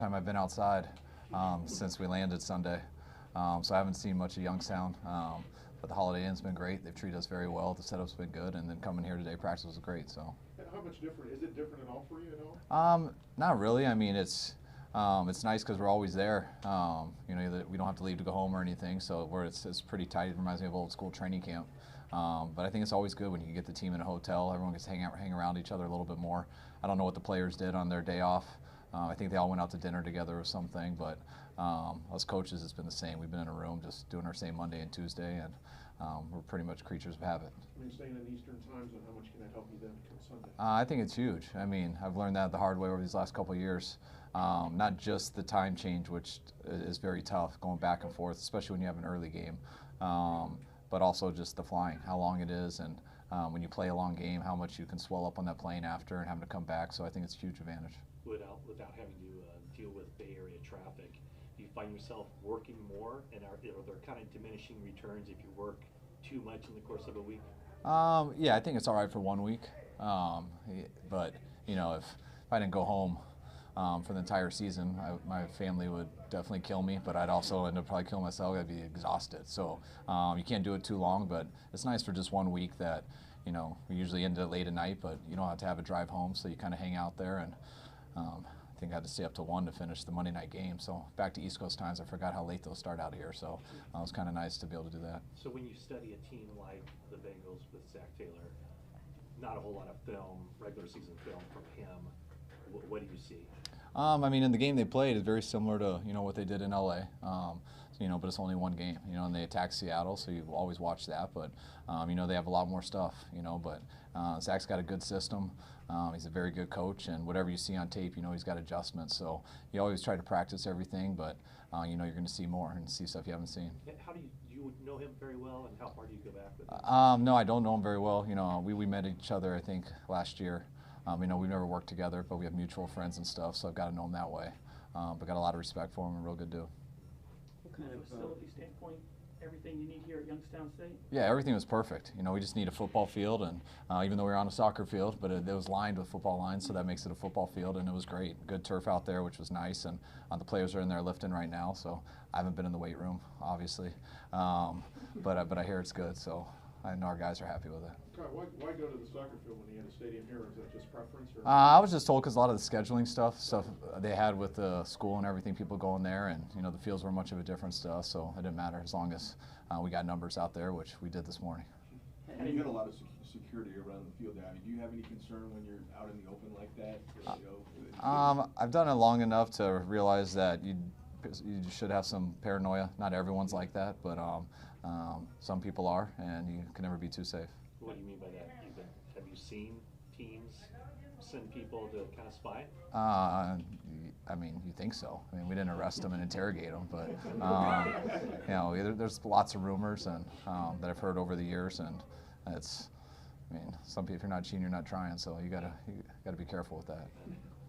Time I've been outside since we landed Sunday, so I haven't seen much of Youngstown. But the Holiday Inn's been great. They've treated us very well. The setup's been good, and then coming here today, practice was great. So. How much different is it? Different at all for you at all? Not really. I mean, it's nice because we're always there. We don't have to leave to go home or anything, so it's pretty tight. It reminds me of old school training camp. But I think it's always good when you can get the team in a hotel. Everyone gets to hang around each other a little bit more. I don't know what the players did on their day off. I think they all went out to dinner together or something, but us coaches, it's been the same. We've been in a room just doing our same Monday and Tuesday, and we're pretty much creatures of habit. I mean, staying in Eastern time zone, how much can that help you then come Sunday? I think it's huge. I mean, I've learned that the hard way over these last couple of years. Not just the time change, which is very tough, going back and forth, especially when you have an early game, but also just the flying, how long it is, and when you play a long game, how much you can swell up on that plane after and having to come back. So I think it's a huge advantage. Without having to deal with Bay Area traffic, do you find yourself working more, and are there kind of diminishing returns if you work too much in the course of a week? Yeah, I think it's all right for 1 week, but if I didn't go home for the entire season, my family would definitely kill me, but I'd also end up probably killing myself. I'd be exhausted. So you can't do it too long, but it's nice for just 1 week that, we usually end it late at night, but you don't have to have a drive home, so you kind of hang out there. And I think I had to stay up to 1 to finish the Monday night game. So back to East Coast times, I forgot how late those start out here. So it was kind of nice to be able to do that. So when you study a team like the Bengals with Zach Taylor, not a whole lot of film, regular season film from him, what do you see? I mean, in the game they played, it's very similar to what they did in LA. But it's only one game, and they attacked Seattle, so you always watch that. But they have a lot more stuff, But Zach's got a good system. He's a very good coach, and whatever you see on tape, he's got adjustments. So you always try to practice everything, but you're going to see more and see stuff you haven't seen. How do you know him very well, and how far do you go back with him? No, I don't know him very well. We met each other, I think, last year. We've never worked together, but we have mutual friends and stuff, so I've got to know him that way. But got a lot of respect for him, and real good dude. What kind of facility standpoint, everything you need here at Youngstown State? Yeah, everything was perfect. We just need a football field, and even though we were on a soccer field, but it was lined with football lines, so that makes it a football field, and it was great. Good turf out there, which was nice, and the players are in there lifting right now, so I haven't been in the weight room, obviously, but I hear it's good, so I know our guys are happy with it. Why go to the soccer field when you had a stadium here? Is that just preference? Or? I was just told because a lot of the scheduling stuff they had with the school and everything, people going there, and the fields were much of a difference to us, so it didn't matter as long as we got numbers out there, which we did this morning. And you got a lot of security around the field. I mean, do you have any concern when you're out in the open like that? I've done it long enough to realize that you should have some paranoia. Not everyone's like that, but some people are, and you can never be too safe. What do you mean by that? Have you seen teams send people to kind of spy? I mean, you think so. I mean, we didn't arrest them and interrogate them, but there's lots of rumors and that I've heard over the years, and some people, if you're not cheating, you're not trying. So you gotta be careful with that,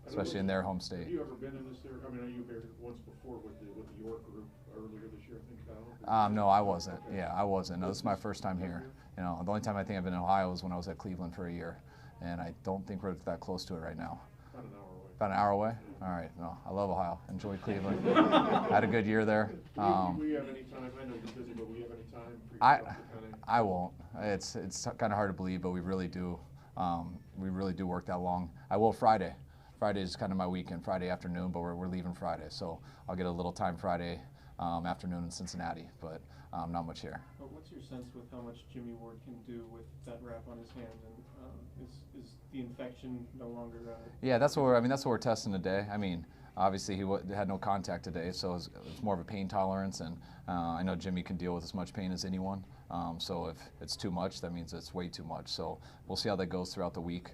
especially in their home state. Have you ever been in this area? I mean, I know you were here once before with the York group earlier this year, I think. No, I wasn't. Yeah, I wasn't. No, this is my first time here. The only time I think I've been in Ohio was when I was at Cleveland for a year, and I don't think we're that close to it right now. About an hour away. About an hour away? All right. No, I love Ohio. Enjoyed Cleveland. Had a good year there. Will you have any time? I know you're busy, but will you have any time for yourself to kind of? I won't. It's kind of hard to believe, but we really do. We really do work that long. I will Friday. Friday is kind of my weekend, Friday afternoon, but we're leaving Friday, so I'll get a little time Friday afternoon in Cincinnati, but not much here. But what's your sense with how much Jimmy Ward can do with that wrap on his hand, and is the infection no longer? Yeah, that's what we're testing today. I mean, obviously he had no contact today, so it's more of a pain tolerance, and I know Jimmy can deal with as much pain as anyone. So if it's too much, that means it's way too much. So we'll see how that goes throughout the week.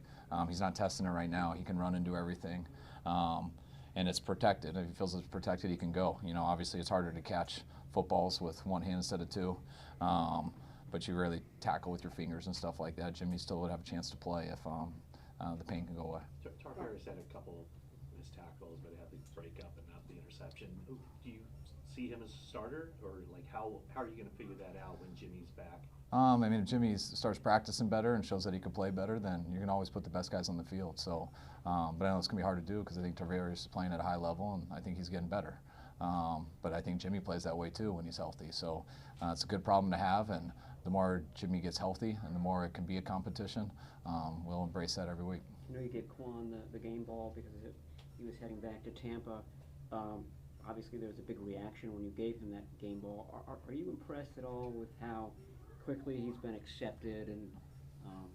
He's not testing it right now. He can run and do everything. And it's protected. If he feels it's protected, he can go. Obviously it's harder to catch footballs with one hand instead of two. But you really tackle with your fingers and stuff like that. Jimmy still would have a chance to play if the pain can go away. Tarver's had a couple missed tackles, but it had the breakup and not the interception. Do you see him as a starter, or like how are you going to figure that out when Jimmy's back? I mean, if Jimmy starts practicing better and shows that he can play better, then you're going to always put the best guys on the field. So, but I know it's going to be hard to do because I think Tavares is playing at a high level, and I think he's getting better. But I think Jimmy plays that way too when he's healthy. So it's a good problem to have, and the more Jimmy gets healthy and the more it can be a competition, we'll embrace that every week. You know, you gave Quan the game ball because he was heading back to Tampa. Obviously, there was a big reaction when you gave him that game ball. Are you impressed at all with how quickly he's been accepted and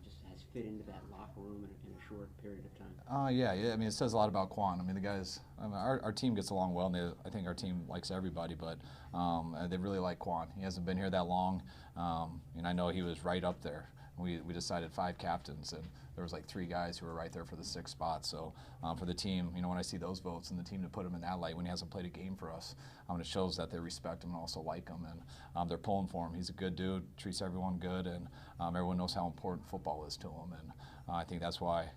just has fit into that locker room in a short period of time? Yeah. I mean, it says a lot about Quan. I mean, the guys, our team gets along well, and I think our team likes everybody, but they really like Quan. He hasn't been here that long, and I know he was right up there. We decided 5 captains, and there was like 3 guys who were right there for the 6th spot. So for the team, you know, when I see those votes and the team to put him in that light when he hasn't played a game for us, it shows that they respect him and also like him, and they're pulling for him. He's a good dude, treats everyone good, and everyone knows how important football is to him. And I think that's why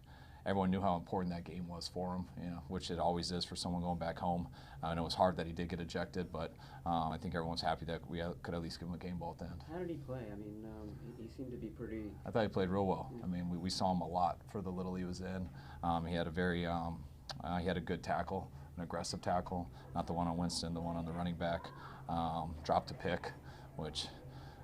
everyone knew how important that game was for him, you know, which it always is for someone going back home. I know it was hard that he did get ejected, but I think everyone's happy that we could at least give him a game ball at the end. How did he play? I mean, he seemed to be pretty... I thought he played real well. I mean, we saw him a lot for the little he was in. He had he had a good tackle, an aggressive tackle, not the one on Winston, the one on the running back. Dropped a pick, which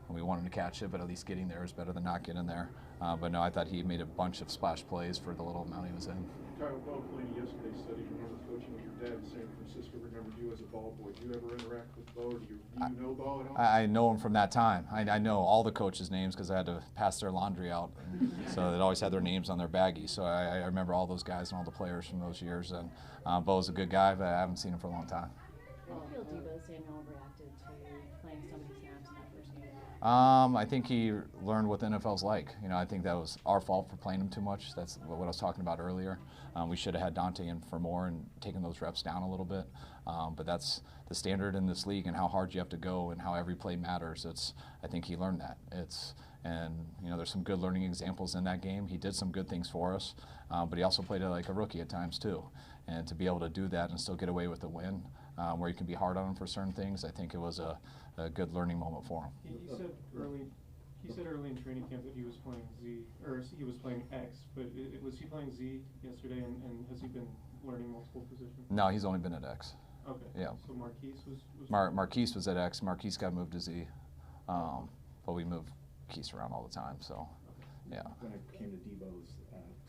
we wanted to catch it, but at least getting there is better than not getting there. But no, I thought he made a bunch of splash plays for the little amount he was in. Kyle Pellegrini yesterday said he remembers coaching with your dad in San Francisco, remembered you as a ball boy. Do you ever interact with Bo? Do you know Bo at all? I know him from that time. I know all the coaches' names because I had to pass their laundry out. So they always had their names on their baggie. So I remember all those guys and all the players from those years. And Bo's a good guy, but I haven't seen him for a long time. How do you feel Debo Samuel reacted to playing so many snaps in that first game? I think he learned what the NFL's like. You know, I think that was our fault for playing him too much. That's what I was talking about earlier. We should have had Dante in for more and taken those reps down a little bit. But that's the standard in this league and how hard you have to go and how every play matters. I think he learned that. And you know, there's some good learning examples in that game. He did some good things for us, but he also played it like a rookie at times too. And to be able to do that and still get away with the win, where you can be hard on him for certain things, I think it was a good learning moment for him. He said early in training camp that he was playing Z, or he was playing X, but was he playing Z yesterday, and has he been learning multiple positions? No, he's only been at X. Okay. Yeah. So Marquise was Marquise was at X. Marquise got moved to Z, but we move Marquise around all the time. So, yeah. When it came to Debo's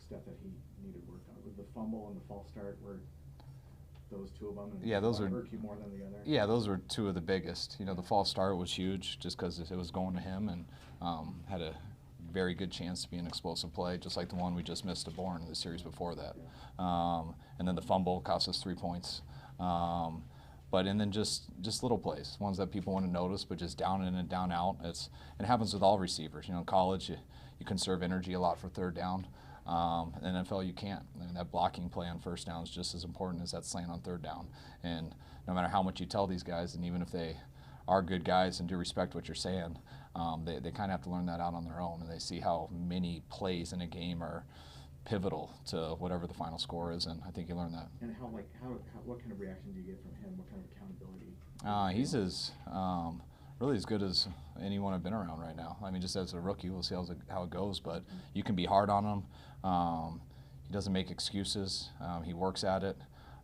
stuff that he needed work on, was the fumble and the false start were those 2 of them? And yeah, those one are hurt you more than the other? Yeah, those were 2 of the biggest. You know, the false start was huge just because it was going to him and had a very good chance to be an explosive play, just like the one we just missed to Bourne in the series before that. And then the fumble cost us 3 points. And then just little plays, ones that people want to notice, but just down in and down out. It happens with all receivers. You know, in college, you conserve energy a lot for 3rd down. In NFL, you can't. I mean, that blocking play on 1st down is just as important as that slant on 3rd down. And no matter how much you tell these guys, and even if they are good guys and do respect what you're saying, they kind of have to learn that out on their own. And they see how many plays in a game are pivotal to whatever the final score is, and I think you learn that. And what kind of reaction do you get from him? What kind of accountability? He's really as good as anyone I've been around right now. I mean, just as a rookie, we'll see how it goes, but you can be hard on him. He doesn't make excuses. He works at it,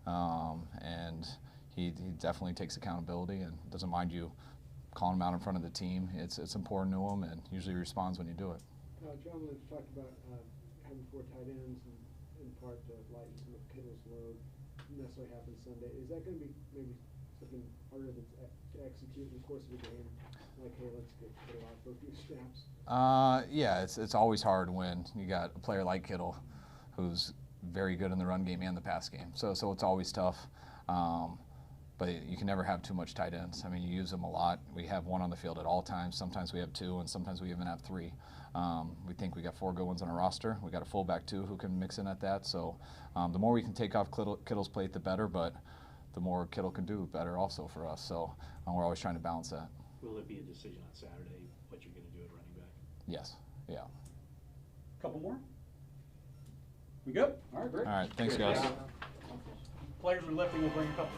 and he definitely takes accountability and doesn't mind you calling him out in front of the team. It's important to him, and usually responds when you do it. John Lynch talked about having 4 tight ends, and in part to lighten some of Kittle's load. Didn't necessarily happen Sunday. Is that going to be maybe something harder to execute in the course of a game? Like, hey, let's get Kittle out for a few snaps. Yeah, it's always hard when you got a player like Kittle, who's very good in the run game and the pass game. So it's always tough. But you can never have too much tight ends. I mean, you use them a lot. We have 1 on the field at all times. Sometimes we have 2, and sometimes we even have 3. We think we got 4 good ones on our roster. We got a fullback too who can mix in at that. So the more we can take off Kittle's plate, the better. But the more Kittle can do, better also for us. So we're always trying to balance that. Will it be a decision on Saturday what you're going to do at running back? Yes. Yeah. Couple more. We good? All right, great. All right. Thanks, guys. Players are lifting. We'll bring a couple.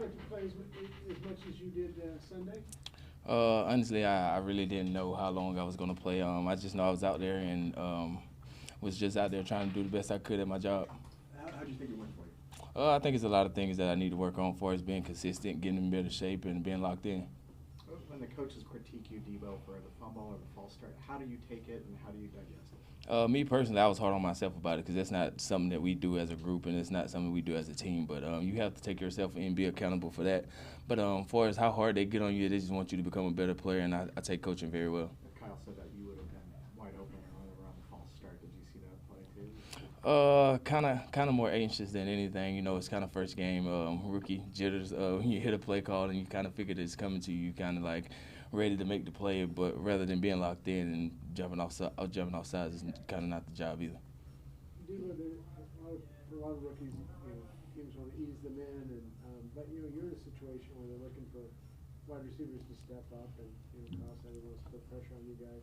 expect to play as much as you did Sunday? Honestly, I really didn't know how long I was going to play. I just know I was out there and was just out there trying to do the best I could at my job. How do you think it went for you? I think it's a lot of things that I need to work on for as being consistent, getting in better shape, and being locked in. When the coaches critique you, Debo, for the fumble or the false start, how do you take it and how do you digest it? Me personally, I was hard on myself about it because that's not something that we do as a group and it's not something we do as a team. But you have to take yourself and be accountable for that. But as far as how hard they get on you, they just want you to become a better player, and I take coaching very well. Kyle said that you would have been wide open around the false start. Did you see that play too? Kind of more anxious than anything. You know, it's kind of first game, rookie jitters. When you hit a play call and you kind of figure that it's coming to you, you kind of like ready to make the play, but rather than being locked in and jumping off sides is kind of not the job either. Debo, for a lot of rookies, teams want to ease them in, but you're in a situation where they're looking for wide receivers to step up, and Kyle said he wants to put pressure on you guys.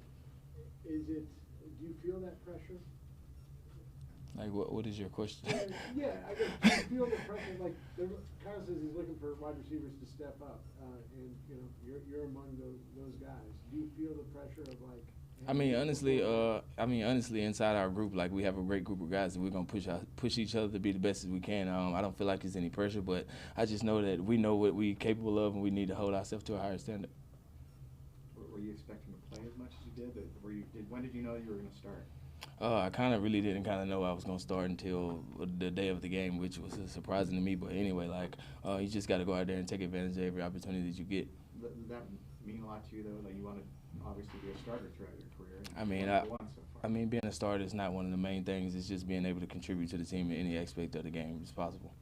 Do you feel that pressure? Like, what is your question? Yeah, I guess do you feel the pressure? Like Kyle says, he's looking for wide receivers to step up, and you're among those guys. Do you feel the pressure of like? I mean, honestly, inside our group, like we have a great group of guys, and we're gonna push each other to be the best as we can. I don't feel like there's any pressure, but I just know that we know what we're capable of, and we need to hold ourselves to a higher standard. Were you expecting to play as much as you did? When did you know you were going to start? I kind of really didn't know I was going to start until the day of the game, which was surprising to me. But anyway, you just got to go out there and take advantage of every opportunity that you get. Does that mean a lot to you, though? Like you want to obviously be a starter throughout your career. Being a starter is not one of the main things. It's just being able to contribute to the team in any aspect of the game as possible.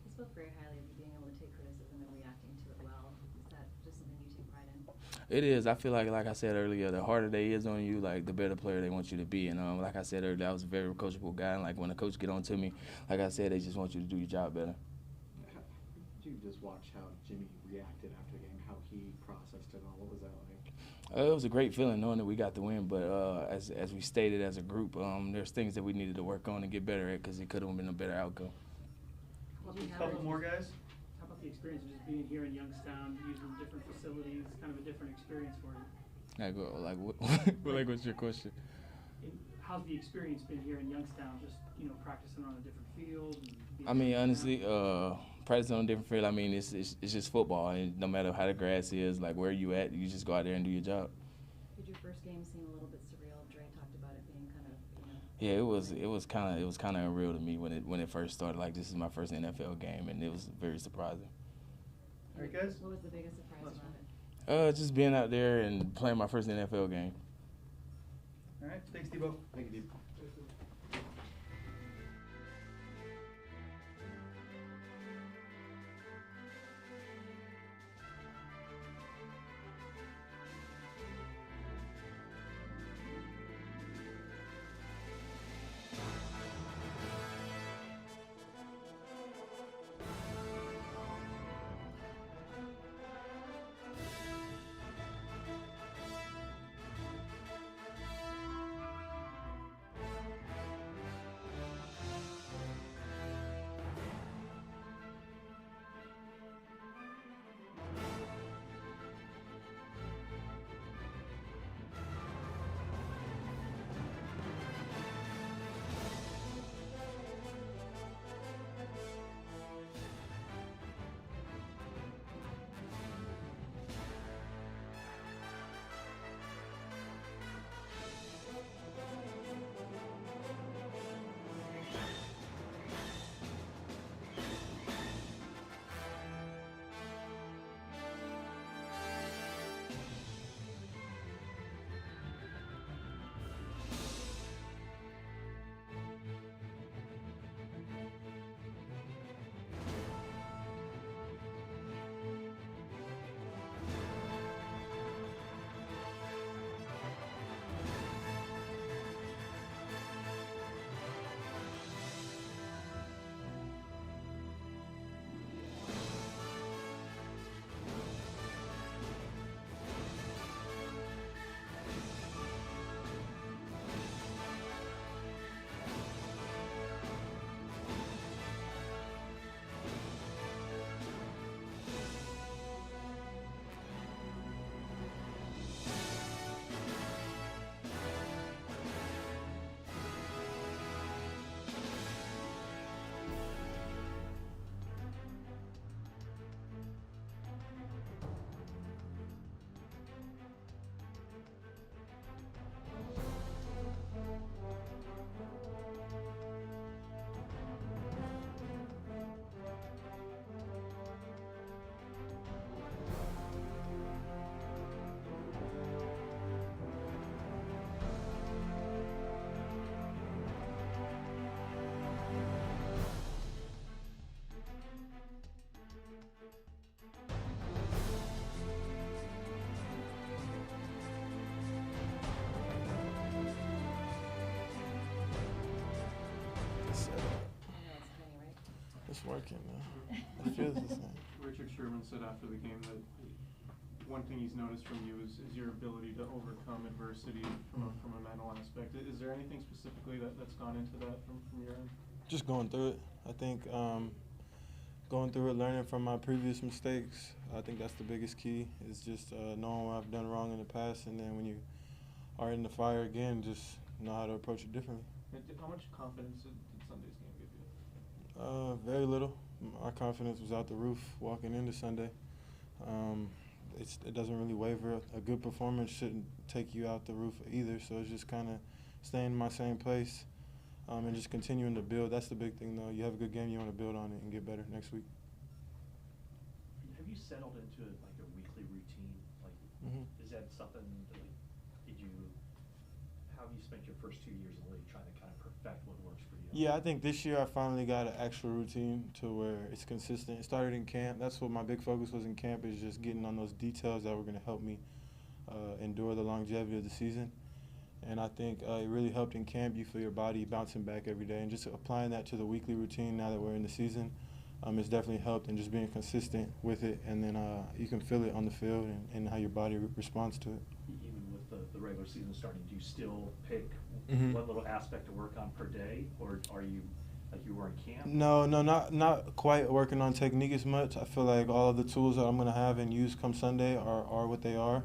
You spoke very highly of you being able to take criticism and reacting to it well. Is that just something you take pride in? It is. I feel like I said earlier, the harder they is on you, like the better player they want you to be. And like I said earlier, I was a very coachable guy. And like when a coach get on to me, like I said, they just want you to do your job better. Did you just watch how Jimmy reacted after the game, how he processed it all? What was that like? It was a great feeling knowing that we got the win. But as we stated as a group, there's things that we needed to work on and get better at because it could have been a better outcome. A couple more guys. How about the experience of just being here in Youngstown, using different facilities, kind of a different experience for you? What's your question? How's the experience been here in Youngstown, just, practicing on a different field? Honestly, practicing on a different field, it's just football. And no matter how the grass is, like where you at, you just go out there and do your job. Did your first game seem a little bit surreal? Dre talked about it being kind of, Yeah, it was kind of unreal to me when it first started. Like, this is my first NFL game, and it was very surprising. All right, guys. What was the biggest surprise about it? Just being out there and playing my first NFL game. All right, thanks, Debo. Thank you, Debo. working now. It feels the same. Richard Sherman said after the game that one thing he's noticed from you is your ability to overcome adversity from a mental aspect. Is there anything specifically that's gone into that from your end? Just going through it. I think going through it, learning from my previous mistakes. I think that's the biggest key. Is just knowing what I've done wrong in the past, and then when you are in the fire again, just know how to approach it differently. How much confidence did Sunday's game give you? Very little. My confidence was out the roof walking into Sunday. It doesn't really waver. A good performance shouldn't take you out the roof either, so it's just kind of staying in my same place and just continuing to build. That's the big thing, though. You have a good game, you want to build on it and get better next week. Have you settled into like a weekly routine? Like, is that something that, like, how have you spent your first 2 years in the league trying to kind of perfect what works for you? Yeah, I think this year I finally got an actual routine to where it's consistent. It started in camp. That's what my big focus was in camp, is just getting on those details that were going to help me endure the longevity of the season. And I think it really helped in camp. You feel your body bouncing back every day. And just applying that to the weekly routine now that we're in the season, it's definitely helped, and just being consistent with it. And then you can feel it on the field and how your body responds to it. Even with the regular season starting, do you still pick one little aspect to work on per day, or are you like you were in camp? No, not quite working on technique as much. I feel like all of the tools that I'm going to have and use come Sunday are what they are.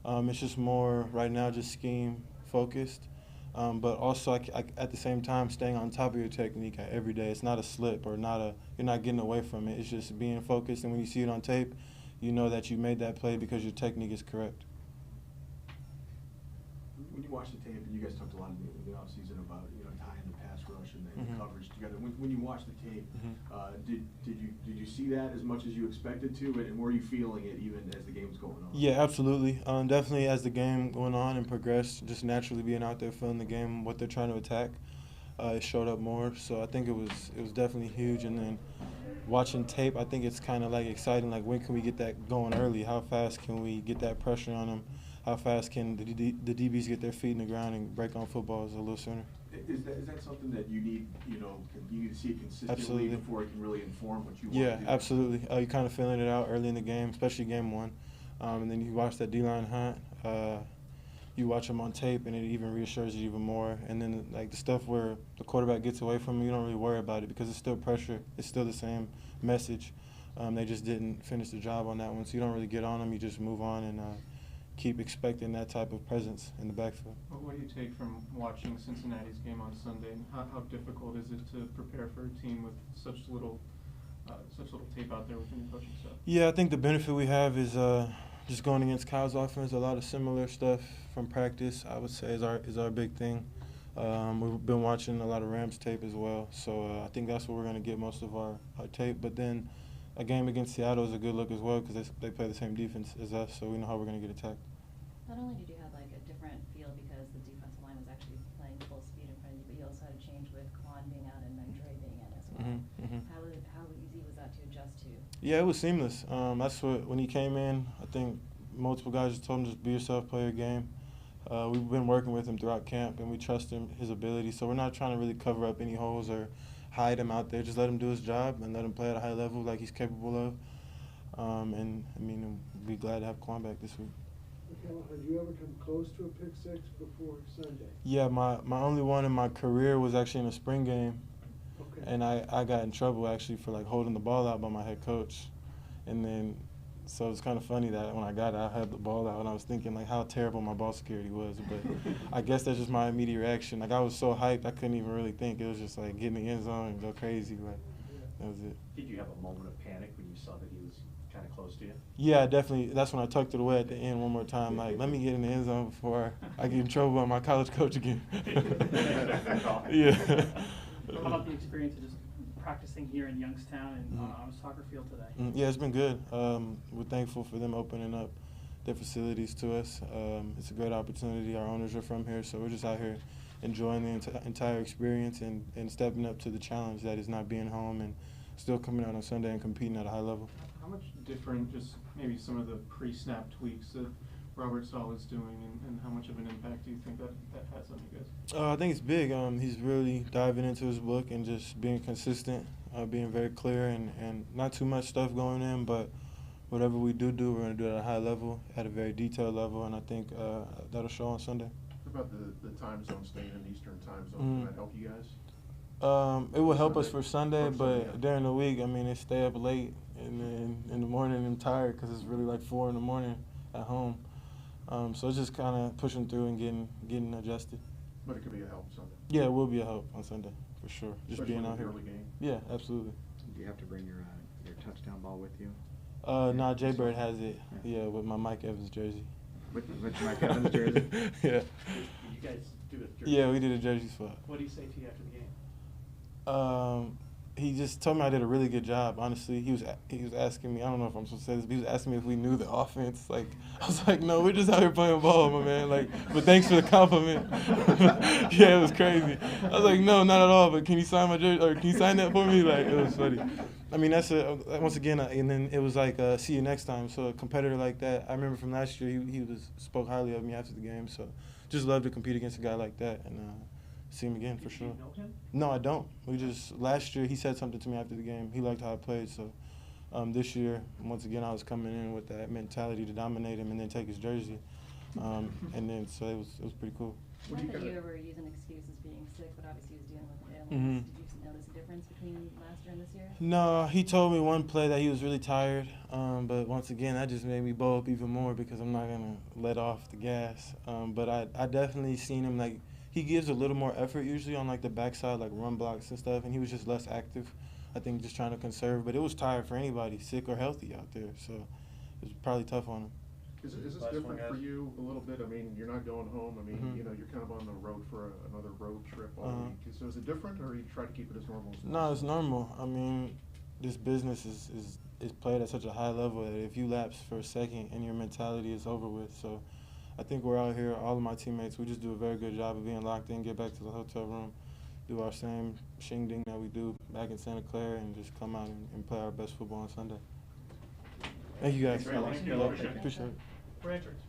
It's just more right now just scheme focused, but also at the same time staying on top of your technique every day. It's not a slip or you're not getting away from it. It's just being focused, and when you see it on tape, you know that you made that play because your technique is correct. When you watch the tape, and you guys talked a lot in the offseason about tying the pass rush and the coverage together. When you watch the tape, did you see that as much as you expected to, and were you feeling it even as the game was going on? Yeah, absolutely. Definitely as the game went on and progressed, just naturally being out there feeling the game, what they're trying to attack, it showed up more. So I think it was definitely huge. And then watching tape, I think it's kind of like exciting. Like, when can we get that going early? How fast can we get that pressure on them? How fast can the DBs get their feet in the ground and break on footballs a little sooner? Is that something that you need, you need to see it consistently Absolutely. before it can really inform what you want Yeah, to do? absolutely. You're kind of feeling it out early in the game, especially game one. And then you watch that D-line hunt. You watch them on tape, and it even reassures you even more. And then, like, the stuff where the quarterback gets away from you don't really worry about it because it's still pressure. It's still the same message. They just didn't finish the job on that one, so you don't really get on them. You just move on and keep expecting that type of presence in the backfield. What do you take from watching Cincinnati's game on Sunday, and how difficult is it to prepare for a team with such little tape out there within the coaching staff? Yeah, I think the benefit we have is just going against Kyle's offense. A lot of similar stuff from practice, I would say, is our big thing. We've been watching a lot of Rams tape as well, so I think that's where we're going to get most of our tape. But then a game against Seattle is a good look as well because they play the same defense as us, so we know how we're going to get attacked. Not only did you have like a different feel because the defensive line was actually playing full speed in front of you, but you also had a change with Quan being out and Dre being in as well. How easy was that to adjust to? Yeah, it was seamless. That's when he came in, I think multiple guys just told him just be yourself, play your game. We've been working with him throughout camp, and we trust his ability, so we're not trying to really cover up any holes or hide him out there. Just let him do his job and let him play at a high level like he's capable of. And I mean, we'll be glad to have Quan back this week. Okay, well, have you ever come close to a pick six before Sunday? Yeah, my only one in my career was actually in a spring game. Okay. And I got in trouble actually for like holding the ball out by my head coach. And then, so it's kind of funny that when I got it, I had the ball out and I was thinking like how terrible my ball security was. But I guess that's just my immediate reaction. Like, I was so hyped, I couldn't even really think. It was just like get in the end zone and go crazy. But that was it. Did you have a moment of panic when you saw that he was kind of close to you? Yeah, definitely. That's when I tucked it away at the end one more time. Like, let me get in the end zone before I get in trouble by my college coach again. Yeah. How about the experience of just practicing here in Youngstown and on a soccer field today? Yeah, it's been good. We're thankful for them opening up their facilities to us. It's a great opportunity. Our owners are from here, so we're just out here enjoying the entire experience and stepping up to the challenge that is not being home and still coming out on Sunday and competing at a high level. How much different, just maybe some of the pre-snap tweaks that Robert Saleh's doing, and how much of an impact do you think that has on you guys? I think it's big. He's really diving into his book and just being consistent, being very clear, and not too much stuff going in, but whatever we do, we're going to do it at a high level, at a very detailed level, and I think that'll show on Sunday. What about the time zone, staying in Eastern time zone? Will that help you guys? It will help us for Sunday, For but Sunday, yeah. during the week, I mean, they stay up late, and then in the morning I'm tired because it's really like 4 in the morning at home. So it's just kind of pushing through and getting adjusted. But it could be a help Sunday. Yeah, it will be a help on Sunday for sure. Just Especially being out with the here. early game. Yeah, absolutely. Do you have to bring your touchdown ball with you? Nah, Jay Bird has it. Yeah, with my Mike Evans jersey. With Mike Evans jersey? Yeah. Did you guys do a jersey? Yeah, we did a jersey swap. What did he say to you after the game? He just told me I did a really good job. Honestly, he was asking me. I don't know if I'm supposed to say this, but he was asking me if we knew the offense. Like, I was like, no, we're just out here playing ball, my man. Like, but thanks for the compliment. Yeah, it was crazy. I was like, no, not at all. But can you sign my jersey, or can you sign that for me? Like, it was funny. I mean, that's once again, and then it was like, see you next time. So a competitor like that, I remember from last year, he spoke highly of me after the game. So just love to compete against a guy like that and see him again for sure. Do you know him? No, I don't. Last year he said something to me after the game. He liked how I played. So this year, once again, I was coming in with that mentality to dominate him and then take his jersey. And then so it was pretty cool. Not that you ever use an excuse as being sick, but obviously he was dealing with an illness. Mm-hmm. Did you notice a difference between last year and this year? No, he told me one play that he was really tired. But once again, that just made me bow up even more because I'm not going to let off the gas. But I definitely seen him, like, he gives a little more effort usually on, like, the backside, like run blocks and stuff, and he was just less active. I think just trying to conserve. But it was tired for anybody, sick or healthy out there. So it was probably tough on him. Is this Last one, different for guys. you a little bit? I mean, you're not going home. I mean, Mhm. you know, you're kind of on the road for another road trip all week. So is it different, or you try to keep it as normal as possible? No, it's normal. I mean, this business is played at such a high level that if you lapse for a second and your mentality is over with. So I think we're out here, all of my teammates, we just do a very good job of being locked in, get back to the hotel room, do our same shing-ding that we do back in Santa Clara, and just come out and play our best football on Sunday. Thank you guys. Thank you. Appreciate it. Richards.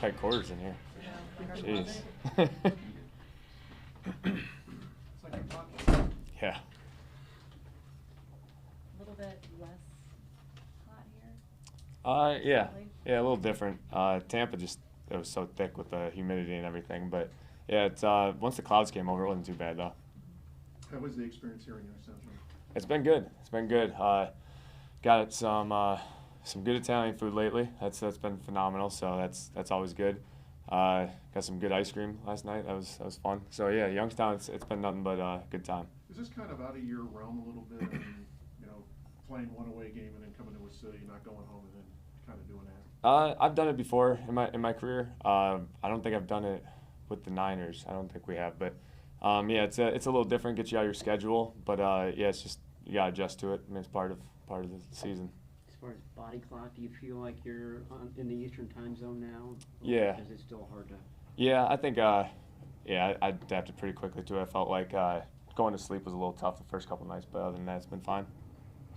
tight quarters in here. Yeah. Jeez. It's like you're talking. Yeah. A little bit less hot here? Yeah. Slightly? Yeah, a little different. Tampa just, it was so thick with the humidity and everything. But yeah, it's once the clouds came over, it wasn't too bad though. How was the experience here in Youngstown? It's been good. It's been good. Got some good Italian food lately. That's been phenomenal. So that's always good. Got some good ice cream last night. That was fun. So yeah, Youngstown. It's been nothing but a good time. Is this kind of out of your realm a little bit? I mean, you know, playing one away game and then coming to a city, not going home, and then kind of doing that. I've done it before in my career. I don't think I've done it with the Niners. I don't think we have, but yeah, it's a little different. Gets you out of your schedule, but yeah, it's just you gotta adjust to it. I mean, it's part of the season. As far as body clock, do you feel like you're in the Eastern time zone now? Yeah. Or is it still hard to? Yeah, I think yeah, I adapted pretty quickly to it. I felt like going to sleep was a little tough the first couple nights, but other than that, it's been fine.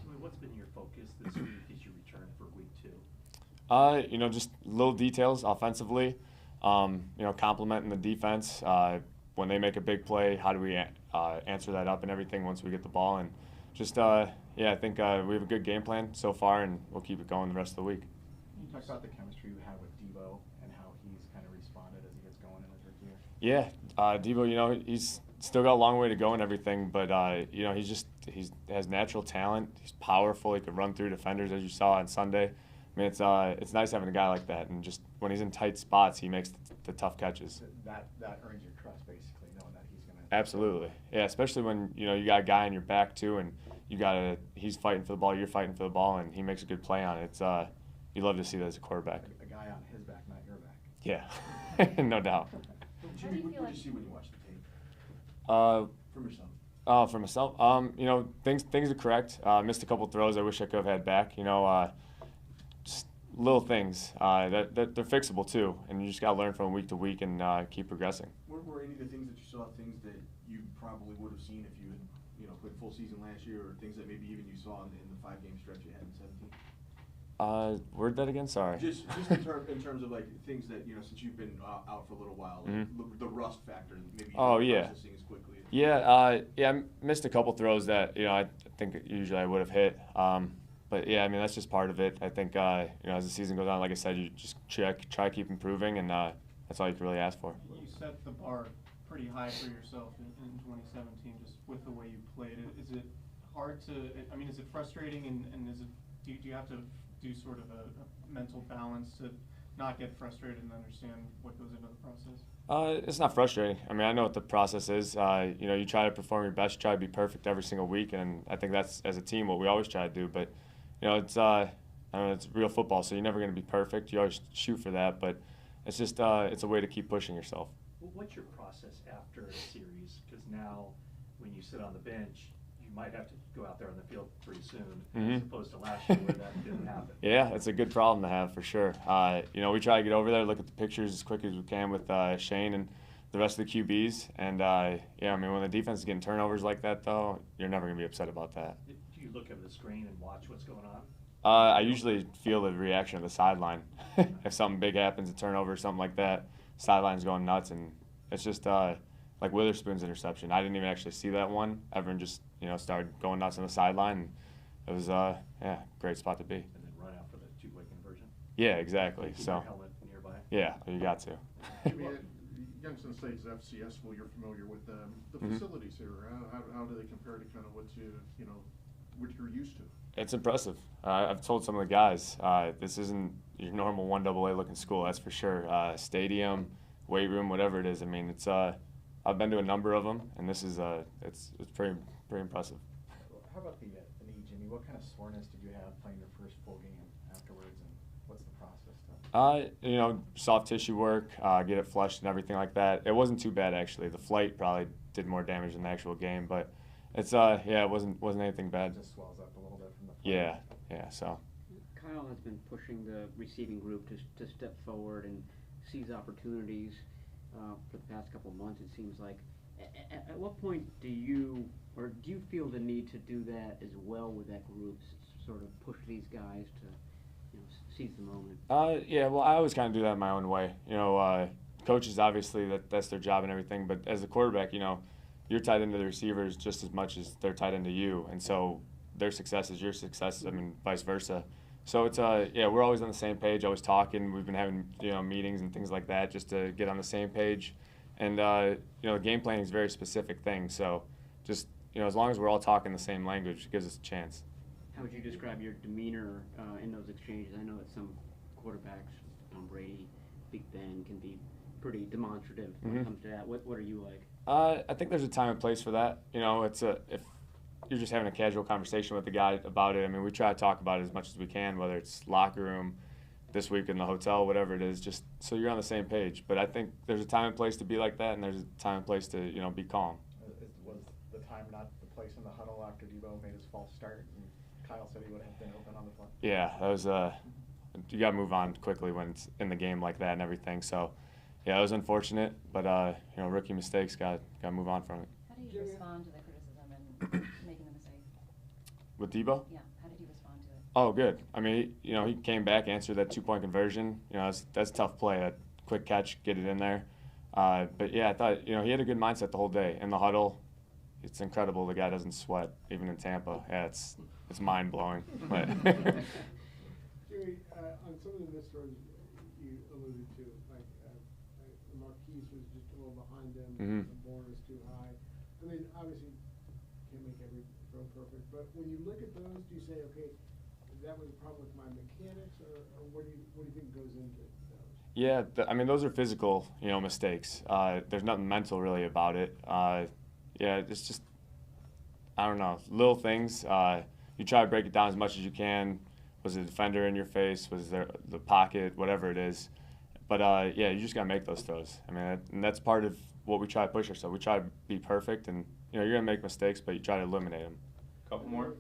Jimmy, what's been your focus this week as you return for week 2? You know, just little details offensively. You know, complimenting the defense. When they make a big play, how do we answer that up and everything once we get the ball? And just, yeah, I think we have a good game plan so far, and we'll keep it going the rest of the week. Can you talk about the chemistry you have with Debo and how he's kind of responded as he gets going in his rookie year? Yeah, Debo, you know, he's still got a long way to go and everything, but, you know, he has natural talent. He's powerful. He could run through defenders, as you saw on Sunday. I mean, it's nice having a guy like that, and just when he's in tight spots, he makes the tough catches. That earns your trust, basically, knowing that he's going to. Absolutely, yeah. Especially when you know you got a guy on your back too, and he's fighting for the ball, you're fighting for the ball, and he makes a good play on it. It's you love to see that as a quarterback. A guy on his back, not your back. Yeah, no doubt. Jimmy, what did you see when you watched the tape? From yourself. For myself, you know, things are correct. Missed a couple throws I wish I could have had back. You know, just little things that they're fixable too, and you just gotta learn from week to week and keep progressing. Were any of the things that you saw things that you probably would have seen if you had, you know, played full season last year, or things that maybe even you saw in the 5-game stretch you had in 17? Word that again? Sorry. Just in terms of like things that, you know, since you've been out for a little while, like the rust factor, maybe you yeah. processing as quickly. Yeah, yeah, I missed a couple throws that, you know, I think usually I would have hit. But yeah, I mean, that's just part of it. I think, you know, as the season goes on, like I said, you just try to keep improving, and that's all you can really ask for. You set the bar pretty high for yourself in 2017, just with the way you played it. Is it hard to, I mean, is it frustrating, and is it, do you have to do sort of a mental balance to not get frustrated and understand what goes into the process? It's not frustrating. I mean, I know what the process is. You know, you try to perform your best, you try to be perfect every single week, and I think that's, as a team, what we always try to do. But, you know, it's I don't know, it's real football, so you're never going to be perfect. You always shoot for that, but it's just it's a way to keep pushing yourself. Well, what's your process after a series? Because now, when you sit on the bench, you might have to go out there on the field pretty soon, as opposed to last year where that didn't happen. Yeah, it's a good problem to have for sure. You know, we try to get over there, look at the pictures as quick as we can with Shane and the rest of the QBs. And yeah, I mean, when the defense is getting turnovers like that, though, you're never going to be upset about that. Do you look at the screen and watch what's going on? I usually feel the reaction of the sideline. If something big happens, a turnover or something like that, sideline's going nuts, and it's just like Witherspoon's interception. I didn't even actually see that one. Everyone just, you know, started going nuts on the sideline, and it was yeah, great spot to be. And then run out for the two-way conversion? Yeah, exactly. Keep So your helmet nearby? yeah, you got to. Jimmy, Youngstown State is FCS school. You're familiar with them. The facilities here, how do they compare to kind of what what you're used to? It's impressive. I've told some of the guys, this isn't your normal 1AA looking school, that's for sure. Stadium, weight room, whatever it is. I mean, it's I've been to a number of them, and this is it's pretty impressive. How about the knee, Jimmy? What kind of soreness did you have playing your first full game afterwards, and what's the process? You know, soft tissue work, get it flushed and everything like that. It wasn't too bad actually. The flight probably did more damage than the actual game, but it's yeah, it wasn't anything bad. It just swells up a little bit from the flight. Yeah. So. Kyle has been pushing the receiving group to step forward and seize opportunities for the past couple of months. It seems like. At what point do you feel the need to do that as well with that group? Sort of push these guys to, you know, seize the moment? Yeah, well, I always kind of do that my own way. You know, coaches, obviously, that's their job and everything. But as a quarterback, you know, you're tied into the receivers just as much as they're tied into you. And so their success is your success, I mean, vice versa. So it's, yeah, we're always on the same page, always talking. We've been having, you know, meetings and things like that just to get on the same page. And, you know, game planning is a very specific thing. So just, you know, as long as we're all talking the same language, it gives us a chance. How would you describe your demeanor in those exchanges? I know that some quarterbacks, Tom Brady, Big Ben, can be pretty demonstrative when it comes to that. What are you like? I think there's a time and place for that. You know, if you're just having a casual conversation with the guy about it, I mean, we try to talk about it as much as we can, whether it's locker room, this week in the hotel, whatever it is, just so you're on the same page. But I think there's a time and place to be like that, and there's a time and place to, you know, be calm. Was the time not the place in the huddle after Debo made his false start and Kyle said he would have been open on the play? Yeah, that was you got to move on quickly when it's in the game like that and everything. So, yeah, it was unfortunate, but you know, rookie mistakes got to move on from it. How do you respond to the criticism and making the mistake? With Debo? Yeah, how did you respond to it? Oh, good. I mean, you know, he came back, answered that 2-point conversion. You know, that's a tough play, that quick catch, get it in there. But yeah, I thought, you know, he had a good mindset the whole day. In the huddle, it's incredible the guy doesn't sweat, even in Tampa. Yeah, it's mind blowing. Jerry, on some of the missed throws you alluded to, like Marquise was just a little behind him, the board was too high. I mean, obviously, can't make every throw perfect, but when you look at those, do you say, okay, that was a problem with my mechanics, or what do you think goes into those? Yeah, I mean, those are physical, you know, mistakes. There's nothing mental really about it. Yeah, it's just, I don't know, little things. You try to break it down as much as you can. Was the defender in your face? Was there the pocket? Whatever it is. But, yeah, you just got to make those throws. I mean, and that's part of what we try to push ourselves. We try to be perfect, and, you know, you're going to make mistakes, but you try to eliminate them. Couple more. A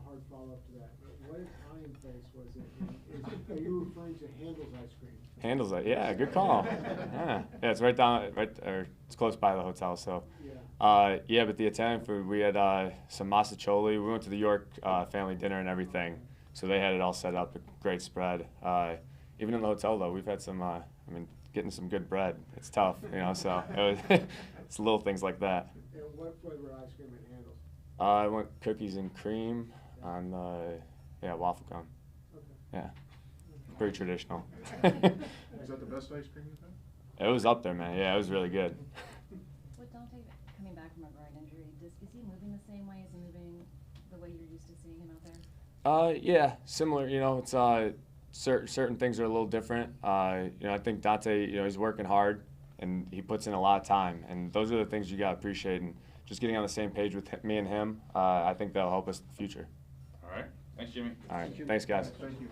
hard follow-up to that. What Italian place was it? Are you referring to Handel's ice cream? Handel's, yeah, good call. Yeah, it's right down, or it's close by the hotel. So, yeah, but the Italian food, we had some masticholi. We went to the York family dinner and everything, so they had it all set up, a great spread. Even in the hotel, though, we've had some. I mean, getting some good bread, it's tough, you know. So it's little things like that. And what flavor ice cream at Handel's? I went cookies and cream on the waffle cone. Okay. Yeah, pretty traditional. Is that the best ice cream you've had? It was up there, man. Yeah, it was really good. With Dante coming back from a groin injury, is he moving the same way? Is he moving the way you're used to seeing him out there? Yeah, similar. You know, it's certain things are a little different. You know, I think Dante, you know, he's working hard and he puts in a lot of time, and those are the things you got to appreciate. And just getting on the same page with me and him, I think that'll help us in the future. All right. Thanks, Jimmy. All right. Thanks, guys. Thank you.